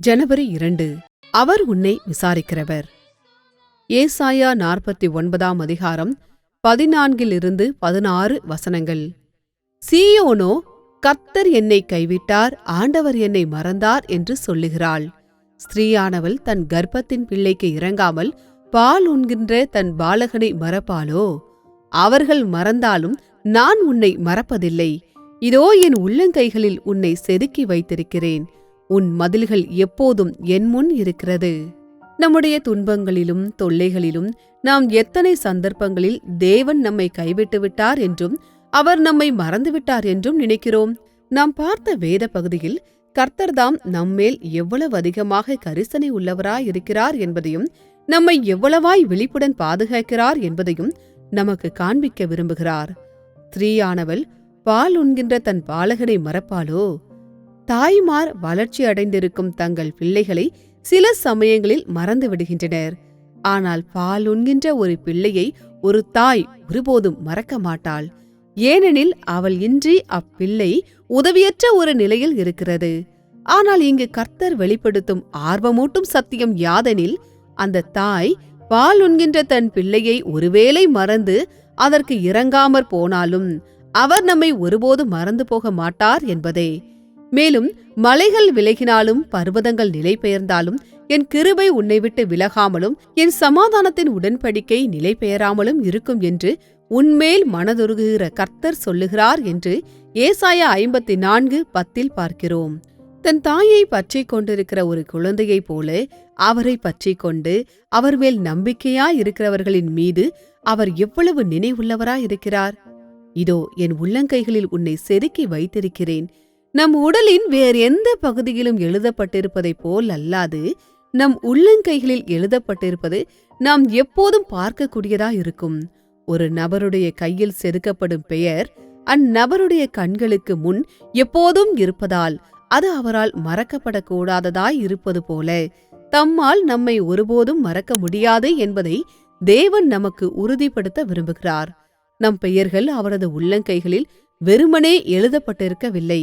ஜனவரி 2. அவர் உன்னை விசாரிக்கிறவர். ஏசாயா 49ஆம் அதிகாரம் 14-16 வசனங்கள். சீயோனோ, கர்த்தர் என்னை கைவிட்டார், ஆண்டவர் என்னை மறந்தார் என்று சொல்லுகிறாள். ஸ்திரீயானவள் தன் கர்ப்பத்தின் பிள்ளைக்கு இரங்காமல் பால் உண்கின்ற தன் பாலகனை மறப்பாளோ? அவர்கள் மறந்தாலும் நான் உன்னை மறப்பதில்லை. இதோ என் உள்ளங்கைகளில் உன்னை செதுக்கி வைத்திருக்கிறேன். உன் மதில்கள் எப்போதும் என் முன் இருக்கிறது. நம்முடைய துன்பங்களிலும் தொல்லைகளிலும் நாம் எத்தனை சந்தர்ப்பங்களில் தேவன் நம்மை கைவிட்டு விட்டார் என்றும் அவர் நம்மை மறந்துவிட்டார் என்றும் நினைக்கிறோம். நாம் பார்த்த வேத பகுதியில் கர்த்தர்தாம் நம்மேல் எவ்வளவு அதிகமாக கரிசனை உள்ளவராயிருக்கிறார் என்பதையும் நம்மை எவ்வளவாய் விழிப்புடன் பாதுகாக்கிறார் என்பதையும் நமக்கு காண்பிக்க விரும்புகிறார். ஸ்திரீயானவள் பால் உண்கின்ற தன் பாலகனை மறப்பாளோ? தாய்மார் வளர்ச்சி அடைந்திருக்கும் தங்கள் பிள்ளைகளை சில சமயங்களில் மறந்து விடுகின்றனர். ஆனால் பால் உண்கின்ற ஒரு பிள்ளையை ஒரு தாய் ஒருபோதும் மறக்க மாட்டாள். ஏனெனில் அவள் இன்றி அப்பிள்ளை உதவியற்ற ஒரு நிலையில் இருக்கிறது. ஆனால் இங்கு கர்த்தர் வெளிப்படுத்தும் ஆர்வமூட்டும் சத்தியம் யாதெனில், அந்த தாய் பால் உண்கின்ற தன் பிள்ளையை ஒருவேளை மறந்து அதற்கு இரங்காமற் போனாலும் அவர் நம்மை ஒருபோதும் மறந்து போக மாட்டார் என்பதே. மேலும் மலைகள் விலகினாலும் பர்வதங்கள் நிலை பெயர்ந்தாலும் என் கிருபை உன்னை விட்டு விலகாமலும் என் சமாதானத்தின் உடன்படிக்கை நிலை பெயராமலும் இருக்கும் என்று உன்மேல் மனதுருகுகிற கர்த்தர் சொல்லுகிறார் என்று ஏசாயா 54:10 பார்க்கிறோம். தன் தாயை பற்றிக் கொண்டிருக்கிற ஒரு குழந்தையைப் போல அவரை பற்றிக் கொண்டு அவர் மேல் நம்பிக்கையாயிருக்கிறவர்களின் மீது அவர் எவ்வளவு நினைவுள்ளவராயிருக்கிறார். இதோ என் உள்ளங்கைகளில் உன்னை செதுக்கி வைத்திருக்கிறேன். நம் உடலின் வேறு எந்த பகுதியிலும் எழுதப்பட்டிருப்பதைப் போல் அல்லாது நம் உள்ளங்கைகளில் எழுதப்பட்டிருப்பது நாம் எப்போதும் பார்க்கக்கூடியதாயிருக்கும். ஒரு நபருடைய கையில் செதுக்கப்படும் பெயர் அந்நபருடைய கண்களுக்கு முன் எப்போதும் இருப்பதால் அது அவரால் மறக்கப்படக்கூடாததாய் இருப்பது போல தம்மால் நம்மை ஒருபோதும் மறக்க முடியாது என்பதை தேவன் நமக்கு உறுதிப்படுத்த விரும்புகிறார். நம் பெயர்கள் அவரது உள்ளங்கைகளில் வெறுமனே எழுதப்பட்டிருக்கவில்லை,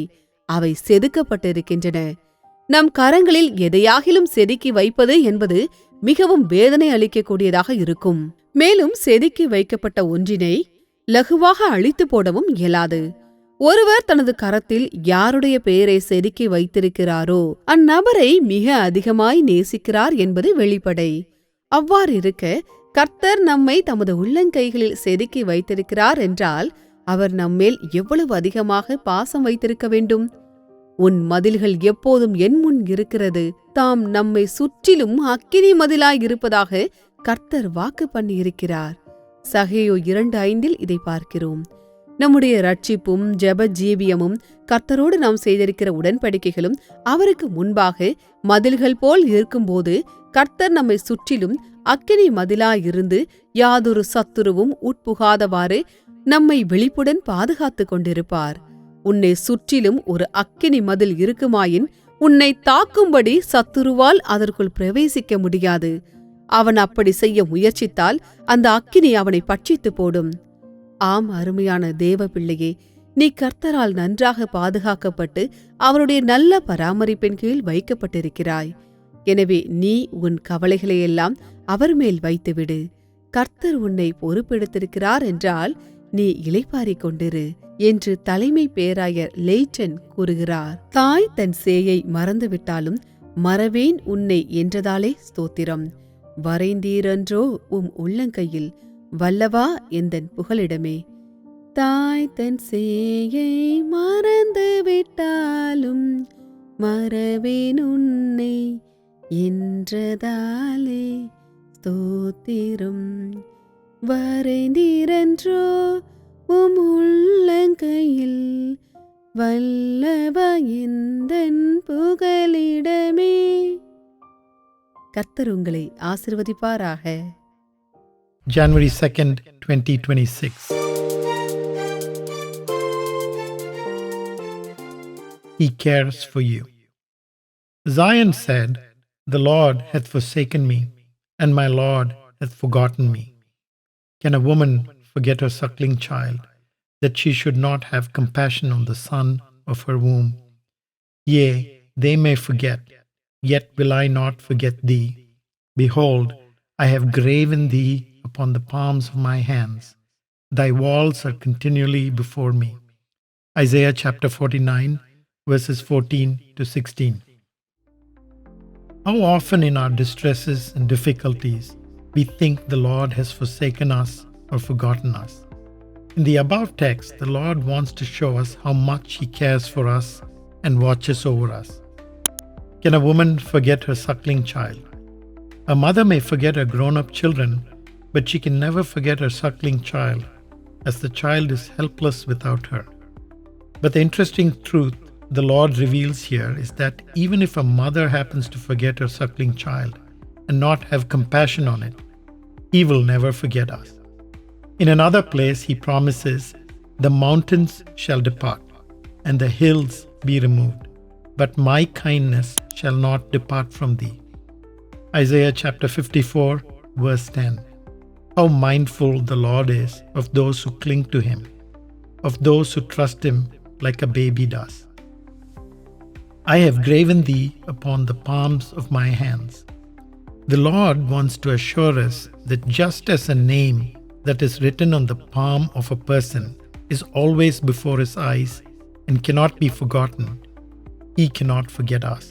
அவை செதுக்கப்பட்டிருக்கின்றன. நம் கரங்களில் எதையாகிலும் செதுக்கி வைப்பது என்பது மிகவும் வேதனை அளிக்கக்கூடியதாக இருக்கும். மேலும் செதுக்கி வைக்கப்பட்ட ஒன்றினை லகுவாக அழித்து போடவும் இயலாது. ஒருவர் தனது கரத்தில் யாருடைய பெயரை செதுக்கி வைத்திருக்கிறாரோ அந்நபரை மிக அதிகமாய் நேசிக்கிறார் என்பது வெளிப்படை. அவ்வாறிருக்க கர்த்தர் நம்மை தமது உள்ளங்கைகளில் செதுக்கி வைத்திருக்கிறார் என்றால் அவர் நம்மேல் எவ்வளவு அதிகமாக பாசம் வைத்திருக்க வேண்டும். உன் மதில்கள் எப்போதும் என் முன் இருக்கிறது. தாம் நம்மை சுற்றிலும் அக்கினி மதிலாயிருப்பதாக கர்த்தர் வாக்கு பண்ணியிருக்கிறார். சகேயு 2:5 இதை பார்க்கிறோம். நம்முடைய ரட்சிப்பும் ஜெப ஜீவியமும் கர்த்தரோடு நாம் செய்திருக்கிற உடன்படிக்கைகளும் அவருக்கு முன்பாக மதில்கள் போல் இருக்கும்போது கர்த்தர் நம்மை சுற்றிலும் அக்கினி மதிலாயிருந்து யாதொரு சத்துருவும் உட்புகாதவாறு நம்மை விழிப்புடன் பாதுகாத்து கொண்டிருப்பார். உன்னை சுற்றிலும் ஒரு அக்கினி மதில் இருக்குமாயின் உன்னை தாக்கும்படி சத்துருவால் அதற்குள் பிரவேசிக்க முடியாது. அவன் அப்படி செய்ய முயற்சித்தால் அந்த அக்கினி அவனை பட்சித்து போடும். ஆம், அருமையான தேவ பிள்ளையே, நீ கர்த்தரால் நன்றாக பாதுகாக்கப்பட்டு அவருடைய நல்ல பராமரிப்பின் கீழ் வைக்கப்பட்டிருக்கிறாய். எனவே நீ உன் கவலைகளையெல்லாம் அவர் மேல் வைத்துவிடு. கர்த்தர் உன்னை பொறுப்பெடுத்திருக்கிறார் என்றால் நீ இளைப்பாறிக் கொண்டிரு என்று தலைமை பேராயர் லெய்டன் கூறுகிறார். தாய் தன் சேயை மறந்துவிட்டாலும் மறவேன் உன்னை என்றதாலே ஸ்தோத்திரம். வரைந்தீரன்றோ உம் உள்ளங்கையில், வல்லவா எந்தன் புகலிடமே. தாய் தன் சேயை மறந்து விட்டாலும் மறவேன் உன்னை என்றதாலே ஸ்தோத்திரம். வரைந்தீரன்றோ உம் உள்ளங்கையில், வல்லவா எந்தன் புகலிடமே. கர்த்தர் உங்களை ஆசீர்வதிப்பாராக. January 2nd, 2026. He cares for you. Zion said, "The Lord hath forsaken me, and my Lord hath forgotten me." Can a woman forget her suckling child, that she should not have compassion on the son of her womb? Yea, they may forget, yet will I not forget thee. Behold, I have graven thee upon the palms of my hands. Thy walls are continually before me. Isaiah chapter 49, verses 14 to 16. How often in our distresses and difficulties we think the Lord has forsaken us or forgotten us. In the above text, the Lord wants to show us how much He cares for us and watches over us. Can a woman forget her suckling child? A mother may forget her grown-up children, but she can never forget her suckling child, as the child is helpless without her. But the interesting truth the Lord reveals here is that even if a mother happens to forget her suckling child and not have compassion on it, He will never forget us. In another place, He promises, "The mountains shall depart, and the hills be removed, but my kindness shall not depart from thee." Isaiah chapter 54, verse 10. How mindful the Lord is of those who cling to Him, of those who trust Him like a baby does. I have graven thee upon the palms of my hands. The Lord wants to assure us that just as a name that is written on the palm of a person is always before His eyes and cannot be forgotten, He cannot forget us.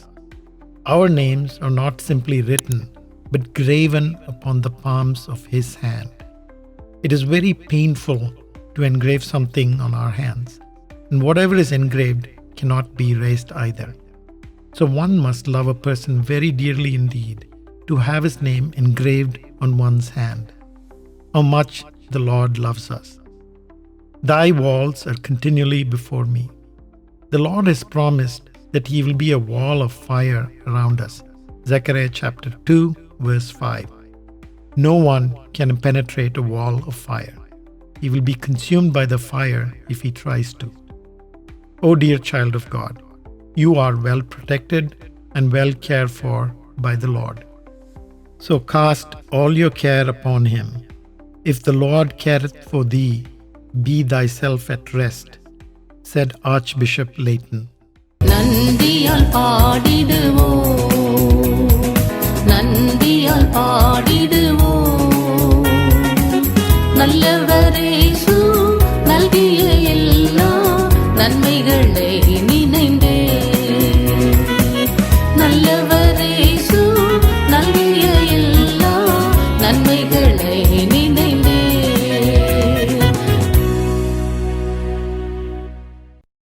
Our names are not simply written, but graven upon the palms of His hand. It is very painful to engrave something on our hands, and whatever is engraved cannot be erased either. So one must love a person very dearly indeed to have his name engraved on one's hand. How much the Lord loves us. Thy walls are continually before me. The Lord has promised that He will be a wall of fire around us. Zechariah chapter 2, verse 5. No one can penetrate a wall of fire. He will be consumed by the fire if he tries to. Oh dear child of God, you are well protected and well cared for by the Lord. So cast all your care upon Him. If the Lord careth for thee, be thyself at rest, said Archbishop Layton. Nandyal பாடிடுவோம், நந்தியால் பாடிடுவோம், நல்லவர்